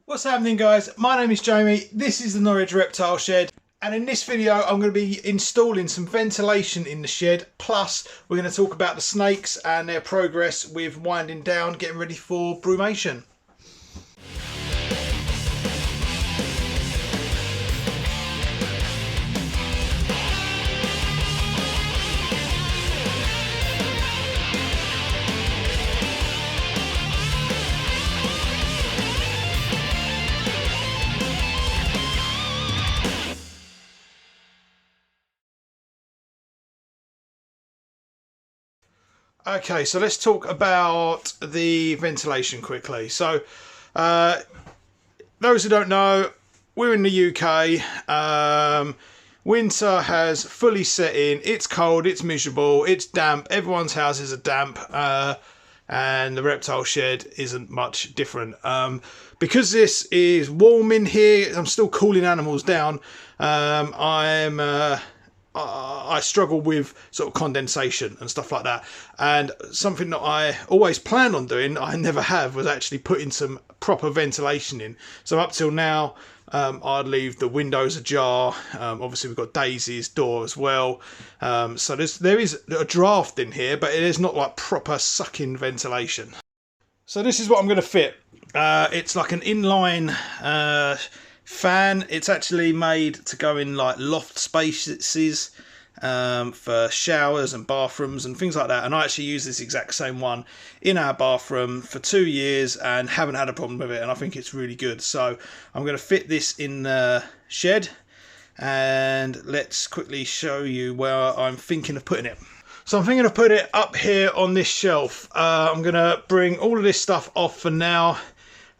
What's happening, guys? My name is Jamie, this is the Norwich Reptile Shed, and in this video I'm going to be installing some ventilation in the shed, plus we're going to talk about the snakes and their progress with winding down, getting ready for brumation. Okay, so let's talk about the ventilation quickly. So, those who don't know, we're in the UK. Winter has fully set in. It's cold, it's miserable, it's damp. Everyone's houses are damp, and the reptile shed isn't much different. Because this is warm in here, I'm still cooling animals down. I struggle with sort of condensation and stuff like that, and something that I always planned on doing, I never have, was actually putting some proper ventilation in. So up till now, I'd leave the windows ajar. Obviously we've got Daisy's door as well, so there is a draft in here, but it is not like proper sucking ventilation. So this is what I'm going to fit. It's like an inline fan. It's actually made to go in like loft spaces for showers and bathrooms and things like that, and I actually use this exact same one in our bathroom for 2 years and haven't had a problem with it, and I think it's really good. So I'm going to fit this in the shed, and let's quickly show you where I'm thinking of putting it. So I'm thinking of putting it up here on this shelf. I'm going to bring all of this stuff off for now.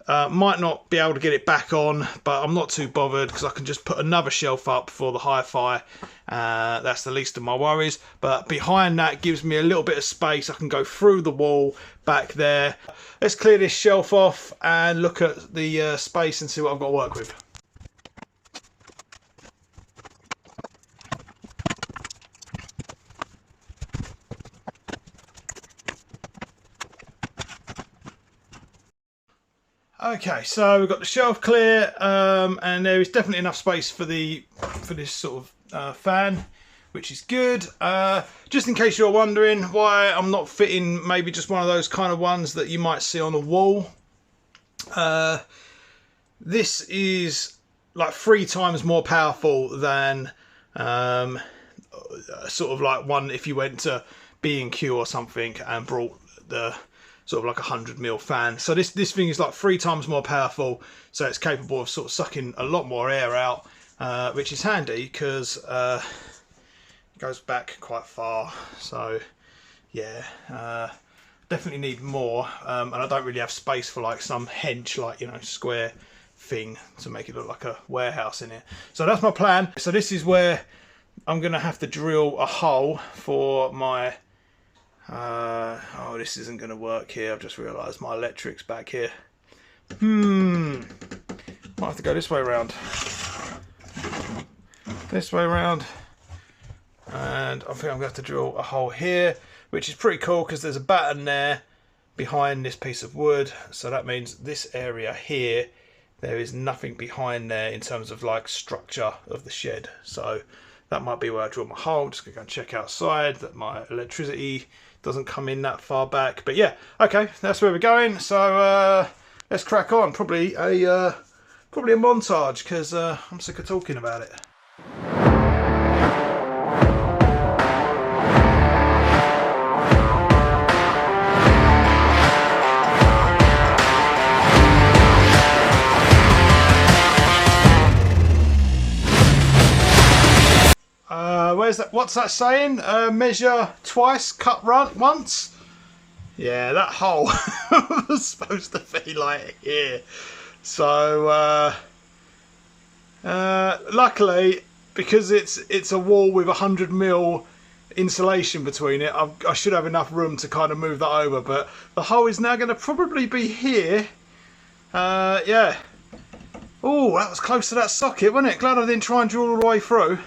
Might not be able to get it back on, but I'm not too bothered because I can just put another shelf up for the hi-fi. That's the least of my worries. But behind that gives me a little bit of space. I can go through the wall back there. Let's clear this shelf off and look at the space and see what I've got to work with. Okay, so we've got the shelf clear, and there is definitely enough space for this sort of fan, which is good. Just in case you're wondering why I'm not fitting maybe just one of those kind of ones that you might see on the wall. This is like 3 times more powerful than sort of like one if you went to B&Q or something and brought the sort of like 100mm fan. So this thing is like 3 times more powerful, so it's capable of sort of sucking a lot more air out, which is handy because it goes back quite far. So yeah, definitely need more, and I don't really have space for like some hench, like, you know, square thing to make it look like a warehouse in it. So that's my plan. So this is where I'm gonna have to drill a hole for my oh, this isn't going to work here. I've just realised my electric's back here. Might have to go this way around. This way around. And I think I'm going to have to drill a hole here, which is pretty cool because there's a batten there behind this piece of wood. So that means this area here, there is nothing behind there in terms of like structure of the shed. So that might be where I drill my hole. I'm just going to go and check outside that my electricity doesn't come in that far back. But yeah, okay, that's where we're going. So let's crack on. Probably a montage because I'm sick of talking about it. Where's that? What's that saying? Measure twice, cut once. Yeah, that hole was supposed to be like here. So luckily, because it's a wall with 100mm insulation between it, I should have enough room to kind of move that over. But the hole is now going to probably be here. Yeah. Oh, that was close to that socket, wasn't it? Glad I didn't try and drill all the way through.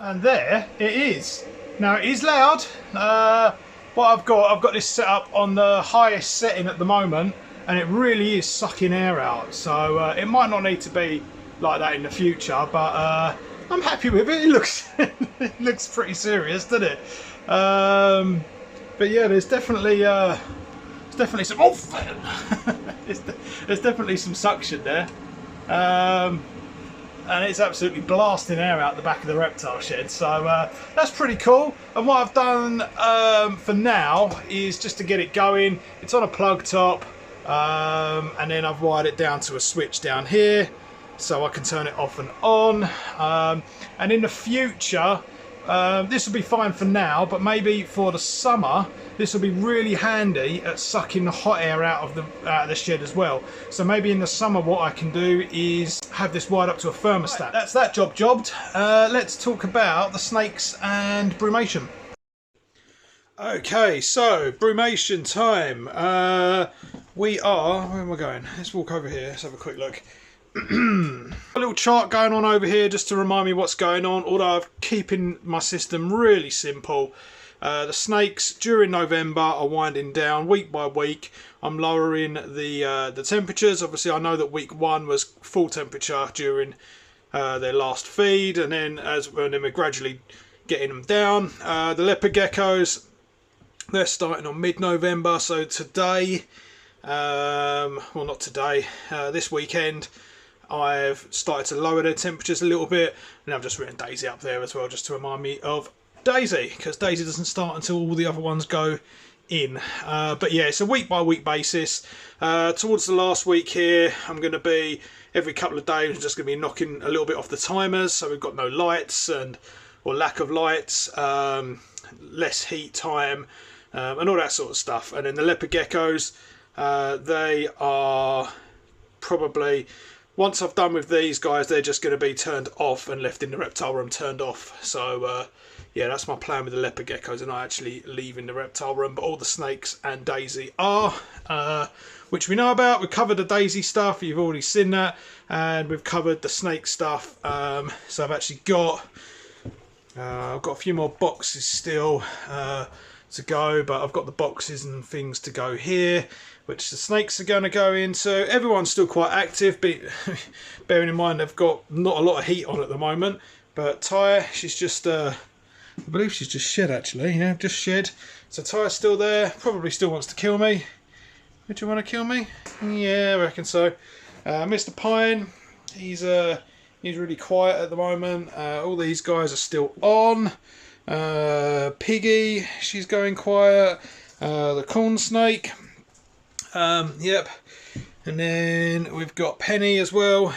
And there it is. Now it is loud. What I've got this set up on the highest setting at the moment, and it really is sucking air out. So it might not need to be like that in the future, but I'm happy with it. It looks it looks pretty serious, doesn't it? But yeah, there's definitely some there's definitely some suction there. And it's absolutely blasting air out the back of the Reptile shed, so that's pretty cool. And what I've done for now is just to get it going, it's on a plug top, and then I've wired it down to a switch down here so I can turn it off and on. And in the future, this will be fine for now, but maybe for the summer this will be really handy at sucking the hot air out of the shed as well. So maybe in the summer what I can do is have this wired up to a thermostat. Right, that's that jobbed. Let's talk about the snakes and brumation. Okay, so brumation time. We are, where am I going? Let's walk over here, let's have a quick look. A little chart going on over here just to remind me what's going on, although I'm keeping my system really simple. The snakes during November are winding down week by week. I'm lowering the temperatures. Obviously I know that week 1 was full temperature during their last feed, and then we're gradually getting them down. The leopard geckos, they're starting on mid-November, so today, well not today, this weekend I've started to lower their temperatures a little bit, and I've just written Daisy up there as well just to remind me of Daisy, because Daisy doesn't start until all the other ones go in. But yeah, it's a week by week basis. Towards the last week here, I'm going to be every couple of days I'm just going to be knocking a little bit off the timers, so we've got no lights or lack of lights, less heat time, and all that sort of stuff. And then the leopard geckos, they are probably, once I've done with these guys, they're just going to be turned off and left in the reptile room turned off. So yeah, that's my plan with the leopard geckos, and not actually leaving the reptile room. But all the snakes and Daisy are, which we know about. We've covered the Daisy stuff, you've already seen that, and we've covered the snake stuff. So I've actually got I've got a few more boxes still to go, but I've got the boxes and things to go here, which the snakes are going to go into. Everyone's still quite active, but bearing in mind they've got not a lot of heat on at the moment. But Ty, she's just I believe she's just shed actually, yeah, just shed. So Ty's still there, probably still wants to kill me. Would you want to kill me? Yeah, I reckon so. Mr. Pine, he's really quiet at the moment. All these guys are still on. Piggy, she's going quiet. The corn snake, yep. And then we've got Penny as well.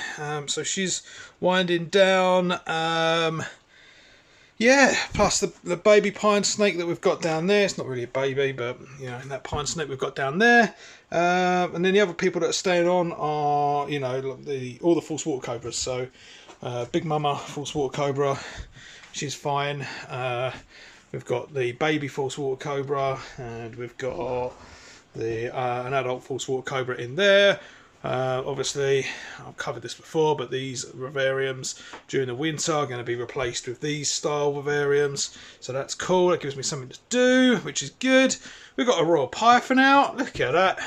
So she's winding down. Yeah, plus the baby pine snake that we've got down there. It's not really a baby, but you know, that pine snake we've got down there. And then the other people that are staying on are, you know, all the false water cobras. So Big Mama false water cobra, she's fine. We've got the baby false water cobra, and we've got an adult false water cobra in there. Obviously I've covered this before, but these vivariums during the winter are going to be replaced with these style vivariums, so that's cool. That gives me something to do, which is good. We've got a royal python out, look at that,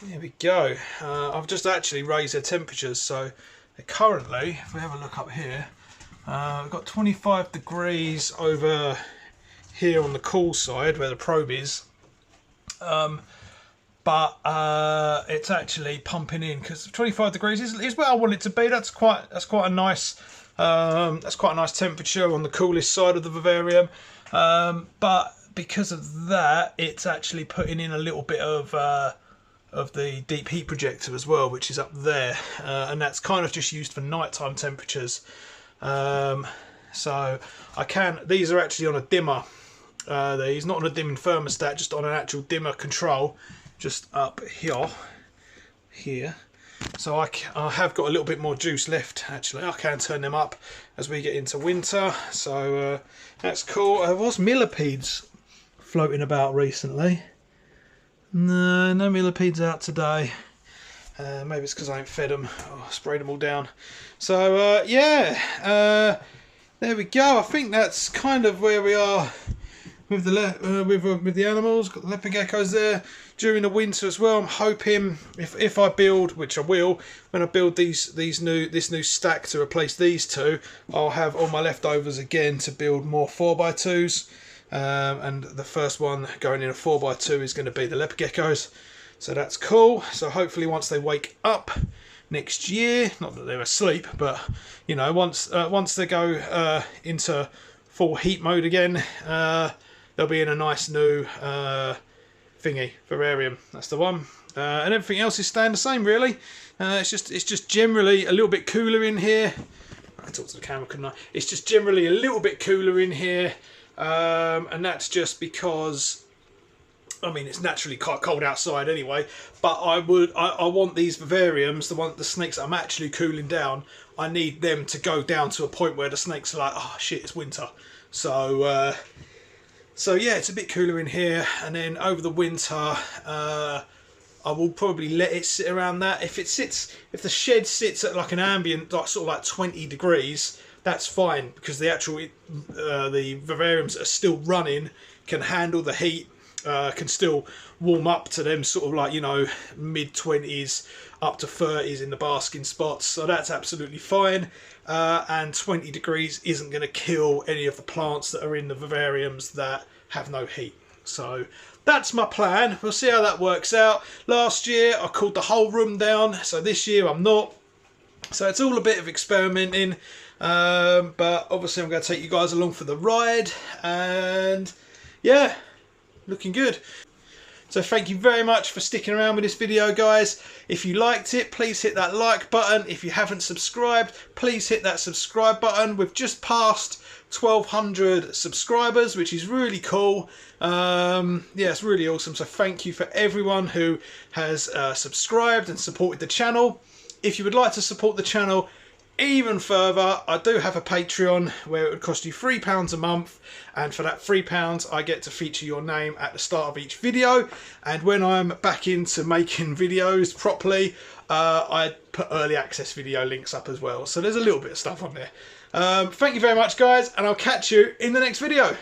there we go. I've just actually raised their temperatures, so they're currently, if we have a look up here, we've got 25 degrees over here on the cool side where the probe is, but it's actually pumping in, because 25 degrees is where I want it to be. That's quite a nice temperature on the coolest side of the vivarium. But because of that, it's actually putting in a little bit of the deep heat projector as well, which is up there, and that's kind of just used for nighttime temperatures. So these are actually on a dimmer. He's not on a dimming thermostat, just on an actual dimmer control, just up here. So I have got a little bit more juice left actually. I can turn them up as we get into winter, so that's cool. There was millipedes floating about recently. No millipedes out today. Maybe it's because I ain't fed them or sprayed them all down. So yeah, there we go. I think that's kind of where we are with the with the animals. Got the leopard geckos there during the winter as well. I'm hoping if I build, which I will, when I build this new stack to replace these two, I'll have all my leftovers again to build more 4x2s. And the first one going in a 4x2 is going to be the leopard geckos. So that's cool. So hopefully once they wake up next year, not that they're asleep, but you know, once they go into full heat mode again, they'll be in a nice new thingy vivarium. That's the one, and everything else is staying the same really. It's just generally a little bit cooler in here. I can talk to the camera, couldn't I? It's just generally a little bit cooler in here, and that's just because, I mean, it's naturally quite cold outside anyway, but I want these vivariums, the snakes that I'm actually cooling down, I need them to go down to a point where the snakes are like, oh shit, it's winter. So so yeah, it's a bit cooler in here, and then over the winter I will probably let it sit around that. If the shed sits at like an ambient, like sort of like 20 degrees, that's fine, because the actual the vivariums that are still running can handle the heat. Can still warm up to them sort of like, you know, mid-20s up to 30s in the basking spots, so that's absolutely fine. And 20 degrees isn't going to kill any of the plants that are in the vivariums that have no heat. So that's my plan. We'll see how that works out. Last year I cooled the whole room down, so this year I'm not. So it's all a bit of experimenting, but obviously I'm going to take you guys along for the ride, and yeah, looking good. So thank you very much for sticking around with this video, guys. If you liked it, please hit that like button. If you haven't subscribed, please hit that subscribe button. We've just passed 1,200 subscribers, which is really cool. Yeah, it's really awesome. So thank you for everyone who has subscribed and supported the channel. If you would like to support the channel even further, I do have a Patreon where it would cost you £3 a month, and for that £3 I get to feature your name at the start of each video, and when I'm back into making videos properly, I put early access video links up as well, so there's a little bit of stuff on there. Thank you very much, guys, and I'll catch you in the next video.